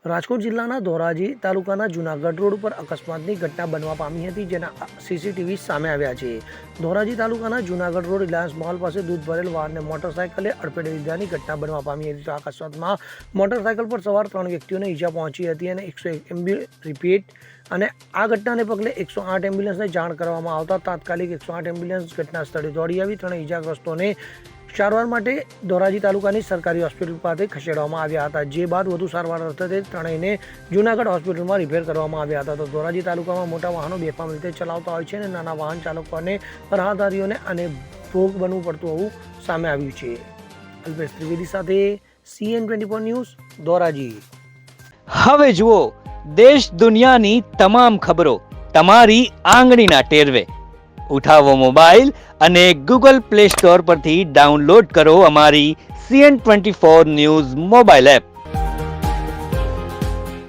રાજકોટ જિલ્લાના ધોરાજી તાલુકાના જૂનાગઢ રોડ ઉપર અકસ્માતની ઘટના બનવા પામી હતી, જેના સીસીટીવી સામે આવ્યા છે। ધોરાજી તાલુકાના જૂનાગઢ રોડ રિલાયન્સ મોલ પાસે દૂધ ભરેલ વાહનને મોટરસાયકલે અડફેટે લીધાની ઘટના બનવા પામી હતી। આ અકસ્માતમાં મોટરસાયકલ પર સવાર 3 વ્યક્તિઓને ઈજા પહોંચી હતી અને 101 એમ્બ્યુલન્સ રિપીટ અને આ ઘટનાને પગલે 108 એમ્બ્યુલન્સને જાણ કરવામાં આવતા તાત્કાલિક 108 એમ્બ્યુલન્સ ઘટના સ્થળે દોડી આવી 3 ઈજાગ્રસ્તોને સારવાર માટે ધોરાજી તાલુકાની સરકારી હોસ્પિટલ પાસે ખસેડવામાં આવ્યા હતા, જે બાદ વધુ સારવાર અર્થે ત્રણેયને જૂનાગઢ હોસ્પિટલમાં રિફર કરવામાં આવ્યા હતા। તો ધોરાજી તાલુકામાં મોટા વાહનો બેફામ રીતે ચલાવતા હોય છે અને નાના વાહન ચાલકો અને રાહદારીઓને આને ભોગ બનવું પડતું હોવું સામે આવ્યું છે। અલ્પેશ ત્રિવેદી સાથે CN24 ન્યૂઝ ધોરાજી। હવે જુઓ દેશ દુનિયાની તમામ ખબરો તમારી આંગળીના ટેરવે। ઉઠાવો મોબાઈલ અને ગૂગલ પ્લે સ્ટોર પરથી ડાઉનલોડ કરો અમારી CN24 ન્યૂઝ મોબાઈલ એપ।